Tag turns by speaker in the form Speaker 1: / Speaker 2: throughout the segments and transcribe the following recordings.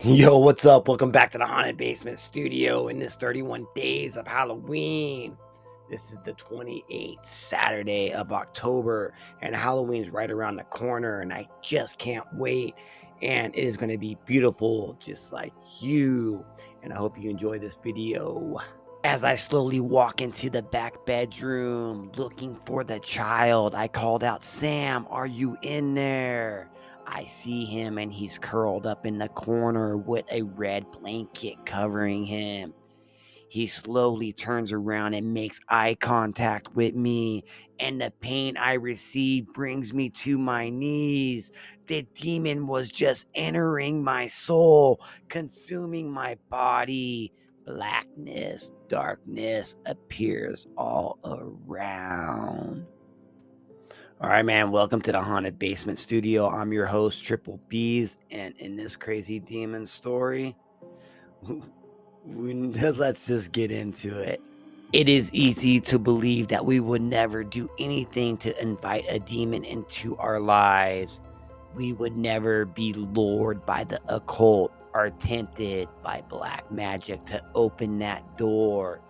Speaker 1: Yo, what's up? Welcome back to the Haunted Basement Studio in this 31 days of Halloween. This is the 28th Saturday of October, and Halloween's right around the corner, and I just can't wait. And it is going to be beautiful, just like you. And I hope you enjoy this video. As I slowly walk into the back bedroom looking for the child, I called out, "Sam, are you in there?" I see him and he's curled up in the corner with a red blanket covering him. He slowly turns around and makes eye contact with me, and the pain I receive brings me to my knees. The demon was just entering my soul, consuming my body. Blackness, darkness appears all around. All right, man, welcome to the Haunted Basement Studio. I'm your host, Triple B's, and in this crazy demon story, let's just get into it. It is easy to believe that we would never do anything to invite a demon into our lives. We would never be lured by the occult or tempted by black magic to open that door.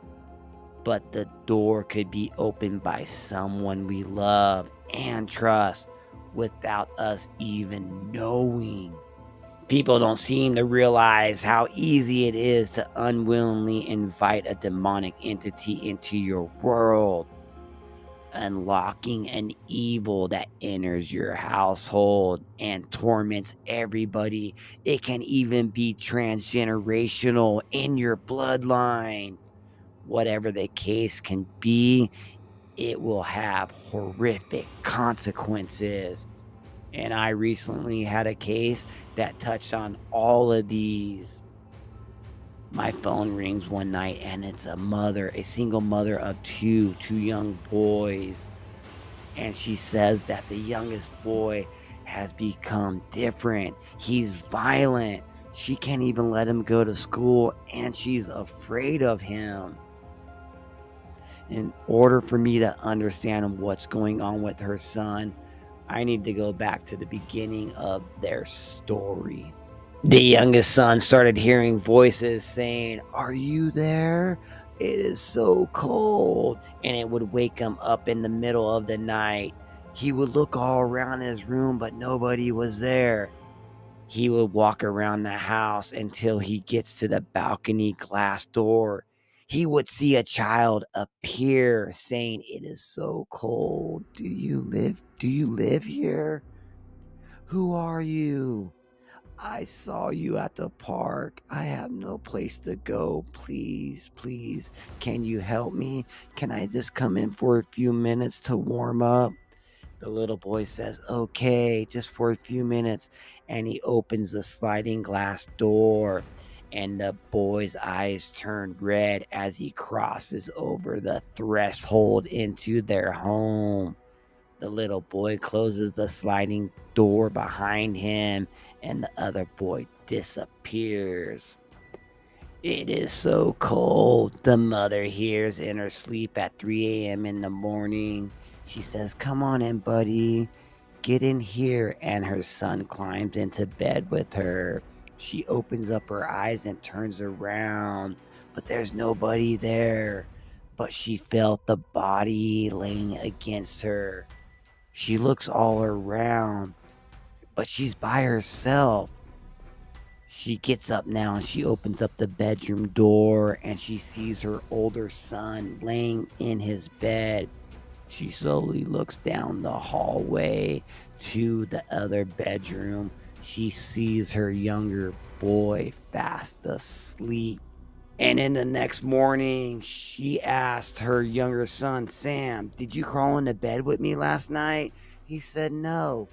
Speaker 1: But the door could be opened by someone we love and trust without us even knowing. People don't seem to realize how easy it is to unwillingly invite a demonic entity into your world, unlocking an evil that enters your household and torments everybody. It can even be transgenerational in your bloodline. Whatever the case can be, it will have horrific consequences. And I recently had a case that touched on all of these. My phone rings one night and it's a single mother of two young boys. And she says that the youngest boy has become different. He's violent. She can't even let him go to school and she's afraid of him. In order for me to understand what's going on with her son, I need to go back to the beginning of their story. The youngest son started hearing voices saying, "Are you there? It is so cold." And it would wake him up in the middle of the night. He would look all around his room, but nobody was there. He would walk around the house until he gets to the balcony glass door. He would see a child appear saying, "It is so cold. Do you live here? Who are you? I saw you at the park. I have no place to go. Please, please, can you help me? Can I just come in for a few minutes to warm up?" The little boy says, "Okay, just for a few minutes." And he opens the sliding glass door, and the boy's eyes turn red as he crosses over the threshold into their home. The little boy closes the sliding door behind him, and the other boy disappears. "It is so cold," the mother hears in her sleep at 3 a.m. in the morning. She says, "Come on in, buddy. Get in here." And her son climbs into bed with her. She opens up her eyes and turns around, but there's nobody there. But she felt the body laying against her. She looks all around, but she's by herself. She gets up now and she opens up the bedroom door and she sees her older son laying in his bed. She slowly looks down the hallway to the other bedroom. She sees her younger boy fast asleep. And in the next morning, she asked her younger son, "Sam, did you crawl into bed with me last night?" He said no.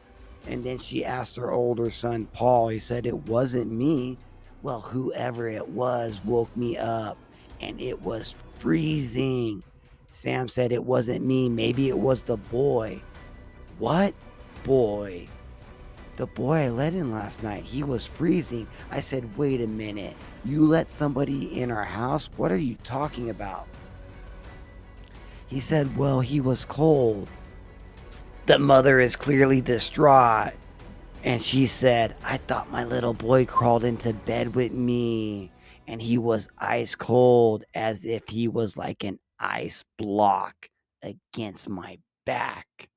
Speaker 1: And then she asked her older son, Paul. He said, "It wasn't me." Well, whoever it was woke me up and it was freezing. Sam said, "It wasn't me. Maybe it was the boy." "What boy?" "The boy I let in last night. He was freezing." I said, "Wait a minute. You let somebody in our house? What are you talking about?" He said, "Well, he was cold." The mother is clearly distraught. And she said, I thought my little boy crawled into bed with me and he was ice cold as if he was like an ice block against my back.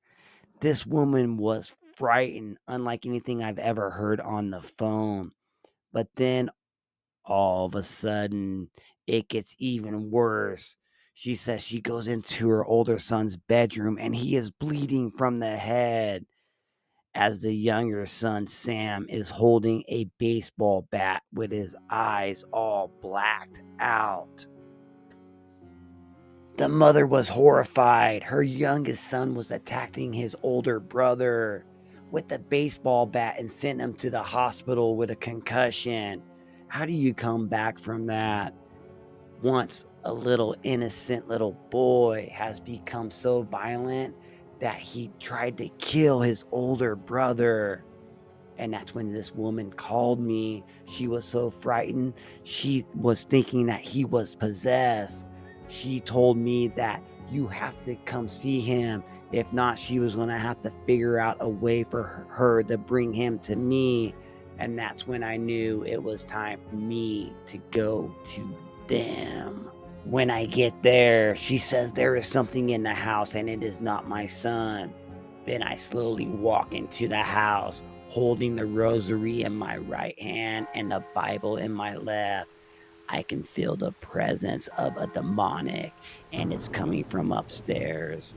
Speaker 1: This woman was frightened, unlike anything I've ever heard on the phone. But then all of a sudden, it gets even worse. She says she goes into her older son's bedroom and he is bleeding from the head as the younger son, Sam, is holding a baseball bat with his eyes all blacked out. The mother was horrified. Her youngest son was attacking his older brother with a baseball bat and sent him to the hospital with a concussion. How do you come back from that? Once a little innocent little boy has become so violent that he tried to kill his older brother. And that's when this woman called me. She was so frightened. She was thinking that he was possessed. She told me that you have to come see him. If not, she was going to have to figure out a way for her to bring him to me. And that's when I knew it was time for me to go to them. When I get there, she says there is something in the house and it is not my son. Then I slowly walk into the house, holding the rosary in my right hand and the Bible in my left. I can feel the presence of a demonic, and it's coming from upstairs.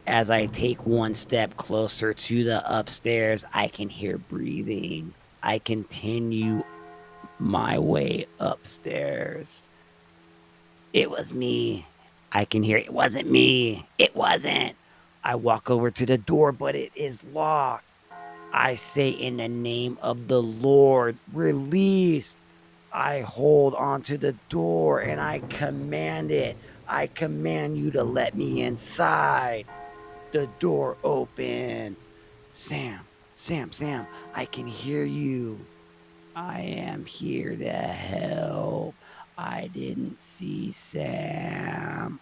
Speaker 1: As I take one step closer to the upstairs, I can hear breathing. I continue my way upstairs. It was me. I can hear it wasn't me. It wasn't. I walk over to the door, but it is locked. I say, in the name of the Lord, release. I hold onto the door and I command it. I command you to let me inside. The door opens. Sam, Sam, I can hear you. I am here to help. I didn't see Sam.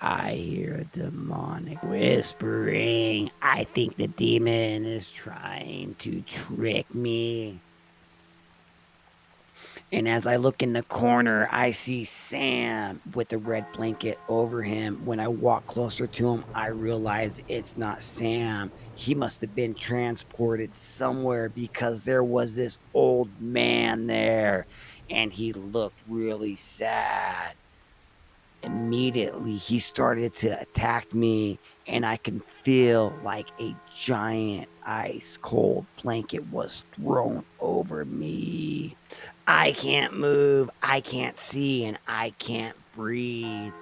Speaker 1: I hear a demonic whispering. I think the demon is trying to trick me. And as I look in the corner, I see Sam with the red blanket over him. When I walk closer to him, I realize it's not Sam. He must have been transported somewhere because there was this old man there and he looked really sad. Immediately, he started to attack me, and I can feel like a giant ice cold blanket was thrown over me. I can't move, I can't see, and I can't breathe.